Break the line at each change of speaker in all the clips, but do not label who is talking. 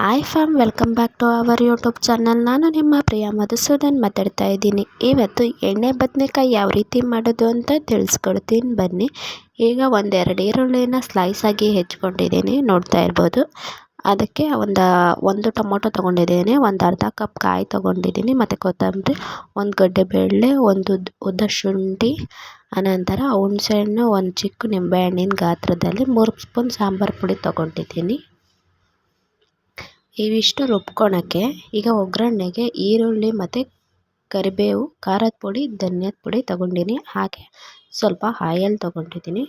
Hi fam, welcome back to our YouTube channel. ನಾನು ನಿಮ್ಮ ಪ್ರಿಯ ಮಧುಸೂದನ್ ಮಾತಾಡ್ತಾ ಇದ್ದೀನಿ. ಇವತ್ತು ಎಣ್ಣೆ ಬದನೆಕಾಯಿ ಯಾವ ರೀತಿ ಮಾಡೋದು ಅಂತ ತಿಳಿಸ್ಕೊಡ್ತೀನಿ ಬನ್ನಿ. ಈಗ ಒಂದೆರಡು ಈರುಳ್ಳಿನ ಸ್ಲೈಸ್ ಆಗಿ ಹೆಚ್ಕೊಂಡಿದ್ದೀನಿ, ನೋಡ್ತಾ ಇರ್ಬೋದು. ಅದಕ್ಕೆ ಒಂದು ಟೊಮೊಟೊ ತೊಗೊಂಡಿದ್ದೀನಿ, ಒಂದು ಅರ್ಧ ಕಪ್ ಕಾಯಿ ತೊಗೊಂಡಿದ್ದೀನಿ, ಮತ್ತು ಕೊತ್ತಂಬರಿ, ಒಂದು ಗಡ್ಡೆ ಬೇಳೆ, ಒಂದು ಉದ್ದ ಶುಂಠಿ, ಅನಂತರ ಹುಣಸೆಹಣ್ಣು, ಒಂದು ಚಿಕ್ಕ ನಿಂಬೆಹಣ್ಣಿನ ಗಾತ್ರದಲ್ಲಿ 3 ಸ್ಪೂನ್ ಸಾಂಬಾರು ಪುಡಿ ತೊಗೊಂಡಿದ್ದೀನಿ. ಇವಿಷ್ಟು ರುಬ್ಕೊಳಕ್ಕೆ ಈಗ ಒಗ್ಗರಣೆಗೆ ಈರುಳ್ಳಿ ಮತ್ತು ಕರಿಬೇವು, ಖಾರದ ಪುಡಿ, ಧನಿಯಾದ ಪುಡಿ ತೊಗೊಂಡಿನಿ. ಹಾಗೆ ಸ್ವಲ್ಪ ಆಯಲ್ ತೊಗೊಂಡಿದ್ದೀನಿ.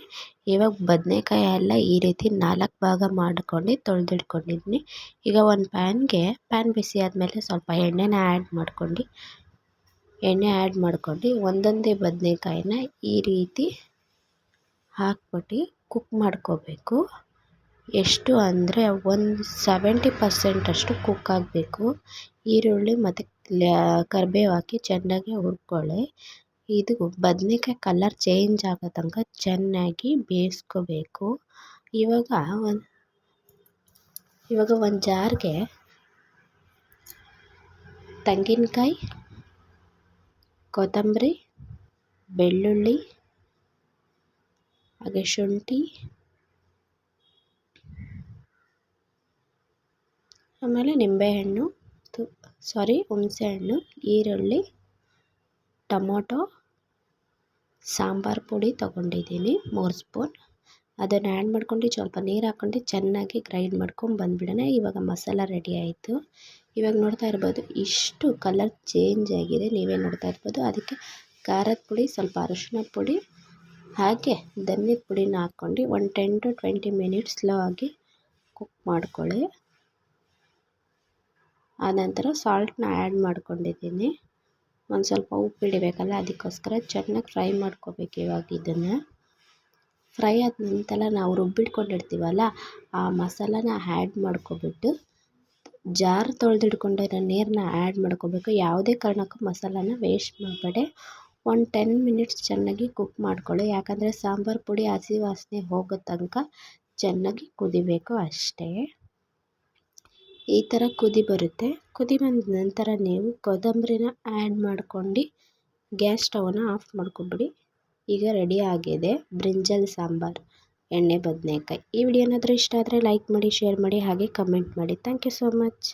ಇವಾಗ ಬದನೆಕಾಯಿ ಎಲ್ಲ ಈ ರೀತಿ 4 ಭಾಗ ಮಾಡ್ಕೊಂಡು ತೊಳೆದಿಟ್ಕೊಂಡಿದ್ದೀನಿ. ಈಗ ಒಂದು ಪ್ಯಾನ್ ಬಿಸಿ ಆದಮೇಲೆ ಸ್ವಲ್ಪ ಎಣ್ಣೆನ ಆ್ಯಡ್ ಮಾಡ್ಕೊಂಡು ಒಂದೊಂದೇ ಬದನೆಕಾಯಿನ ಈ ರೀತಿ ಹಾಕ್ಬಿಟ್ಟು ಕುಕ್ ಮಾಡ್ಕೋಬೇಕು. ಎಷ್ಟು ಅಂದರೆ ಒಂದು 70% ಅಷ್ಟು ಕುಕ್ ಆಗಬೇಕು. ಈರುಳ್ಳಿ ಮತ್ತು ಕರಿಬೇವು ಹಾಕಿ ಚೆನ್ನಾಗಿ ಹುರ್ಕೊಳ್ಳಿ. ಇದು ಬದನೆಕಾಯಿ ಕಲರ್ ಚೇಂಜ್ ಆಗೋ ತನಕ ಚೆನ್ನಾಗಿ ಬೇಯಿಸ್ಕೋಬೇಕು. ಇವಾಗ ಒಂದು ಜಾರ್ಗೆ ತೆಂಗಿನಕಾಯಿ, ಕೊತ್ತಂಬರಿ, ಬೆಳ್ಳುಳ್ಳಿ, ಹಾಗೆ ಶುಂಠಿ, ಆಮೇಲೆ ಹುಣಸೆಹಣ್ಣು, ಈರುಳ್ಳಿ, ಟೊಮೊಟೊ, ಸಾಂಬಾರು ಪುಡಿ ತೊಗೊಂಡಿದ್ದೀನಿ 3 ಸ್ಪೂನ್. ಅದನ್ನು ಆ್ಯಡ್ ಮಾಡ್ಕೊಂಡು ಸ್ವಲ್ಪ ನೀರು ಹಾಕ್ಕೊಂಡು ಚೆನ್ನಾಗಿ ಗ್ರೈಂಡ್ ಮಾಡ್ಕೊಂಡು ಬಂದುಬಿಡೋಣ. ಇವಾಗ ಮಸಾಲ ರೆಡಿ ಆಯಿತು. ಇವಾಗ ನೋಡ್ತಾ ಇರ್ಬೋದು, ಇಷ್ಟು ಕಲರ್ ಚೇಂಜ್ ಆಗಿದೆ, ನೀವೇ ನೋಡ್ತಾ ಇರ್ಬೋದು. ಅದಕ್ಕೆ ಖಾರದ ಪುಡಿ, ಸ್ವಲ್ಪ ಅರಿಶಿನ ಪುಡಿ, ಹಾಗೆ ಧನಿಯಾದ ಪುಡಿನ ಹಾಕ್ಕೊಂಡು ಒಂದು 10 to 20 ಮಿನಿಟ್ಸ್ ಸ್ಲೋ ಆಗಿ ಕುಕ್ ಮಾಡ್ಕೊಳ್ಳಿ. ಆನಂತರ ಸಾಲ್ಟ್ನ ಆ್ಯಡ್ ಮಾಡ್ಕೊಂಡಿದ್ದೀನಿ. ಒಂದು ಸ್ವಲ್ಪ ಉಪ್ಪು ಹಿಡಿಬೇಕಲ್ಲ, ಅದಕ್ಕೋಸ್ಕರ ಚೆನ್ನಾಗಿ ಫ್ರೈ ಮಾಡ್ಕೋಬೇಕು. ಇವಾಗ ಇದನ್ನು ಫ್ರೈ ಆದ ನಂತರ ನಾವು ರುಬ್ಬಿಟ್ಕೊಂಡಿರ್ತೀವಲ್ಲ, ಆ ಮಸಾಲಾನ ಆ್ಯಡ್ ಮಾಡ್ಕೊಬಿಟ್ಟು ಜಾರ್ ತೊಳೆದಿಟ್ಕೊಂಡಿರೋ ನೀರನ್ನ ಆ್ಯಡ್ ಮಾಡ್ಕೋಬೇಕು. ಯಾವುದೇ ಕಾರಣಕ್ಕೂ ಮಸಾಲಾನ ವೇಸ್ಟ್ ಮಾಡಬೇಡಿ. ಒಂದು 10 ಮಿನಿಟ್ಸ್ ಚೆನ್ನಾಗಿ ಕುಕ್ ಮಾಡ್ಕೊಳ್ಳಿ. ಯಾಕಂದರೆ ಸಾಂಬಾರು ಪುಡಿ ಹಸಿ ವಾಸನೆ ಹೋಗೋ ತನಕ ಚೆನ್ನಾಗಿ ಕುದಿಬೇಕು ಅಷ್ಟೇ. ಈ ಥರ ಕುದಿ ಬರುತ್ತೆ. ಕುದಿ ಬಂದ ನಂತರ ನೀವು ಕೊತ್ತಂಬರಿನ ಆ್ಯಡ್ ಮಾಡ್ಕೊಂಡು ಗ್ಯಾಸ್ ಸ್ಟವನ್ನು ಆಫ್ ಮಾಡ್ಕೊಬಿಡಿ. ಈಗ ರೆಡಿ ಆಗಿದೆ ಬ್ರಿಂಜಲ್ ಸಾಂಬಾರು ಎಣ್ಣೆ ಬದನೆಕಾಯಿ. ಈ ವಿಡಿಯೋ ಏನಾದರೂ ಇಷ್ಟ ಆದರೆ ಲೈಕ್ ಮಾಡಿ, ಶೇರ್ ಮಾಡಿ, ಹಾಗೆ ಕಮೆಂಟ್ ಮಾಡಿ. Thank you so much.